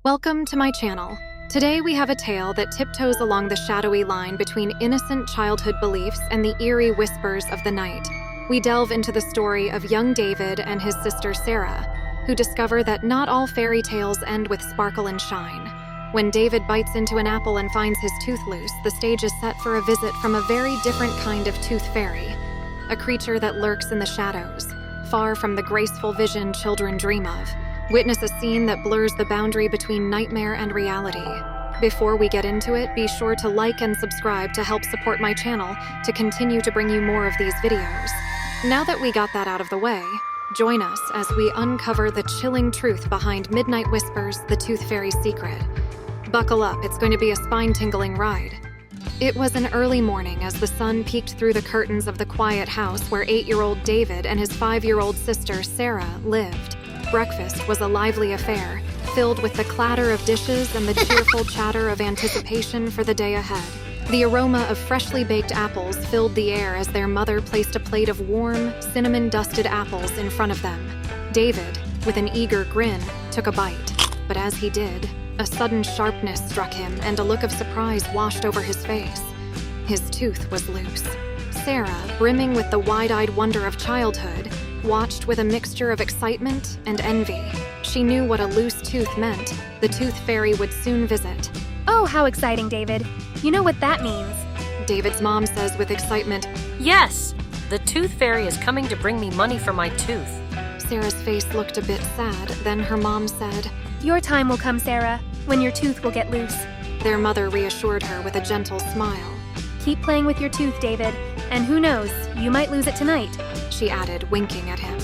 Welcome to my channel. Today we have a tale that tiptoes along the shadowy line between innocent childhood beliefs and the eerie whispers of the night. We delve into the story of young David and his sister Sara, who discover that not all fairy tales end with sparkle and shine. When David bites into an apple and finds his tooth loose, the stage is set for a visit from a very different kind of tooth fairy, a creature that lurks in the shadows, far from the graceful vision children dream of. Witness a scene that blurs the boundary between nightmare and reality. Before we get into it, be sure to like and subscribe to help support my channel to continue to bring you more of these videos. Now that we got that out of the way, join us as we uncover the chilling truth behind Midnight Whispers, the Tooth Fairy's secret. Buckle up, it's going to be a spine-tingling ride. It was an early morning as the sun peeked through the curtains of the quiet house where 8-year-old David and his 5-year-old sister Sara lived. Breakfast was a lively affair, filled with the clatter of dishes and the cheerful chatter of anticipation for the day ahead. The aroma of freshly baked apples filled the air as their mother placed a plate of warm, cinnamon-dusted apples in front of them. David, with an eager grin, took a bite. But as he did, a sudden sharpness struck him and a look of surprise washed over his face. His tooth was loose. Sara, brimming with the wide-eyed wonder of childhood, watched with a mixture of excitement and envy. She knew what a loose tooth meant. The tooth fairy would soon visit. Oh, how exciting, David. You know what that means. David's mom says with excitement, Yes! The tooth fairy is coming to bring me money for my tooth. Sara's face looked a bit sad. Then her mom said, Your time will come, Sara, when your tooth will get loose. Their mother reassured her with a gentle smile. Keep playing with your tooth, David, and who knows, you might lose it tonight, she added, winking at him.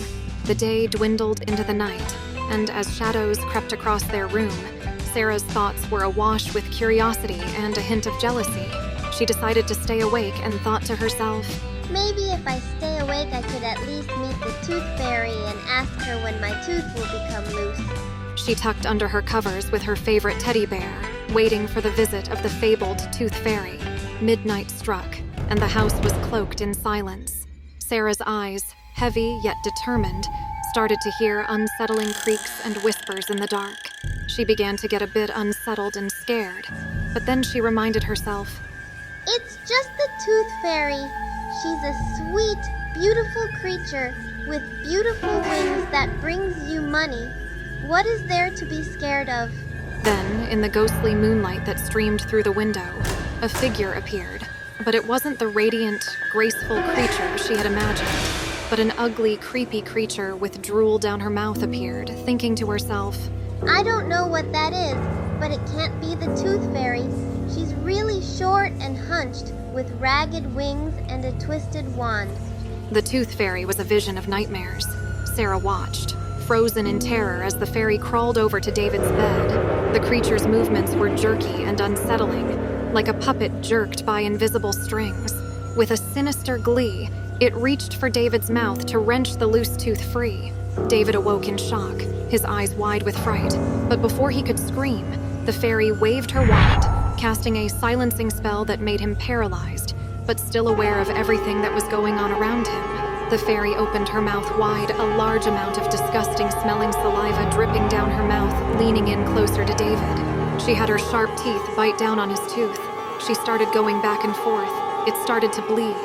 The day dwindled into the night, and as shadows crept across their room, Sara's thoughts were awash with curiosity and a hint of jealousy. She decided to stay awake and thought to herself, Maybe if I stay awake I could at least meet the tooth fairy and ask her when my tooth will become loose. She tucked under her covers with her favorite teddy bear, waiting for the visit of the fabled tooth fairy. Midnight struck, and the house was cloaked in silence. Sara's eyes, heavy yet determined, started to hear unsettling creaks and whispers in the dark. She began to get a bit unsettled and scared, but then she reminded herself, It's just the tooth fairy. She's a sweet, beautiful creature with beautiful wings that brings you money. What is there to be scared of? Then, in the ghostly moonlight that streamed through the window, a figure appeared. But it wasn't the radiant, graceful creature she had imagined, but an ugly, creepy creature with drool down her mouth appeared, thinking to herself, I don't know what that is, but it can't be the tooth fairy. She's really short and hunched, with ragged wings and a twisted wand. The tooth fairy was a vision of nightmares. Sara watched, frozen in terror as the fairy crawled over to David's bed. The creature's movements were jerky and unsettling, like a puppet jerked by invisible strings. With a sinister glee, it reached for David's mouth to wrench the loose tooth free. David awoke in shock, his eyes wide with fright, but before he could scream, the fairy waved her wand, casting a silencing spell that made him paralyzed, but still aware of everything that was going on around him. The fairy opened her mouth wide, a large amount of disgusting-smelling saliva dripping down her mouth, leaning in closer to David. She had her sharp teeth bite down on his tooth. She started going back and forth. It started to bleed,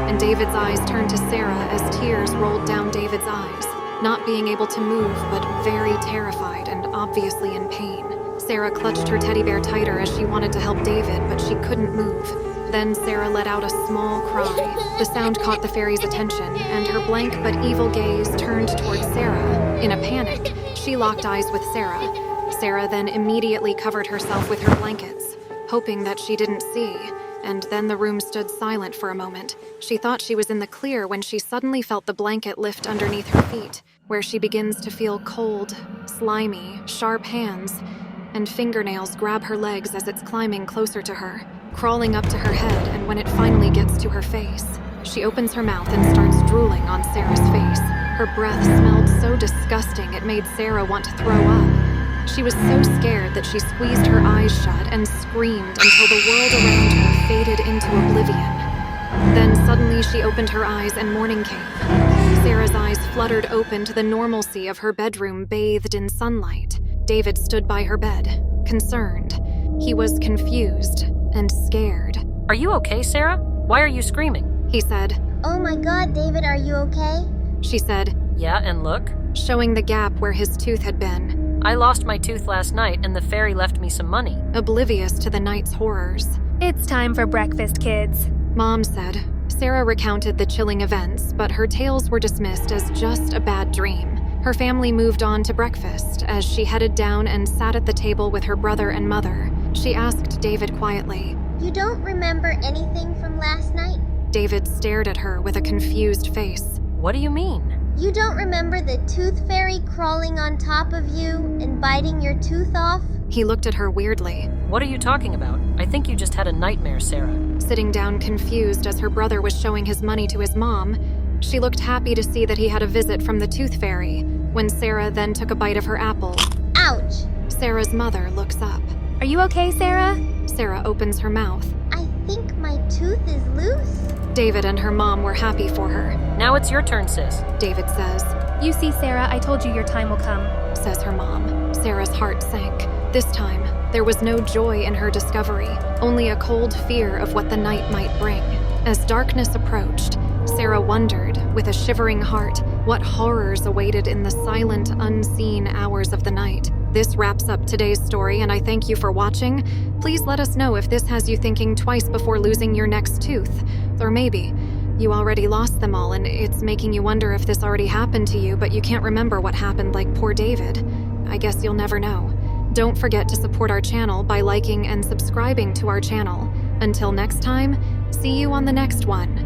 and David's eyes turned to Sara as tears rolled down David's eyes, not being able to move, but very terrified and obviously in pain. Sara clutched her teddy bear tighter as she wanted to help David, but she couldn't move. Then Sara let out a small cry. The sound caught the fairy's attention, and her blank but evil gaze turned towards Sara. In a panic, she locked eyes with Sara. Sara then immediately covered herself with her blankets, hoping that she didn't see, and then the room stood silent for a moment. She thought she was in the clear when she suddenly felt the blanket lift underneath her feet, where she begins to feel cold, slimy, sharp hands, and fingernails grab her legs as it's climbing closer to her, crawling up to her head, and when it finally gets to her face, she opens her mouth and starts drooling on Sara's face. Her breath smelled so disgusting it made Sara want to throw up. She was so scared that she squeezed her eyes shut and screamed until the world around her faded into oblivion. Then suddenly she opened her eyes and morning came. Sara's eyes fluttered open to the normalcy of her bedroom bathed in sunlight. David stood by her bed, concerned. He was confused and scared. Are you okay, Sara? Why are you screaming? He said. Oh my god, David, are you okay? She said, Yeah, and look. showing the gap where his tooth had been. I lost my tooth last night and the fairy left me some money. Oblivious to the night's horrors. It's time for breakfast, kids. Mom said. Sara recounted the chilling events, but her tales were dismissed as just a bad dream. Her family moved on to breakfast as she headed down and sat at the table with her brother and mother. She asked David quietly. You don't remember anything from last night? David stared at her with a confused face. What do you mean? You don't remember the tooth fairy crawling on top of you and biting your tooth off? He looked at her weirdly. What are you talking about? I think you just had a nightmare, Sara. Sitting down confused as her brother was showing his money to his mom, she looked happy to see that he had a visit from the tooth fairy, when Sara then took a bite of her apple. Ouch! Sara's mother looks up. Are you okay, Sara? Sara opens her mouth. I think my tooth is loose. David and her mom were happy for her. Now it's your turn, sis. David says. You see, Sara, I told you your time will come. Says her mom. Sara's heart sank. This time, there was no joy in her discovery, only a cold fear of what the night might bring. As darkness approached, Sara wondered, with a shivering heart, what horrors awaited in the silent, unseen hours of the night. This wraps up today's story, and I thank you for watching. Please let us know if this has you thinking twice before losing your next tooth. Or maybe you already lost them all and it's making you wonder if this already happened to you, but you can't remember what happened like poor David. I guess you'll never know. Don't forget to support our channel by liking and subscribing to our channel. Until next time, see you on the next one.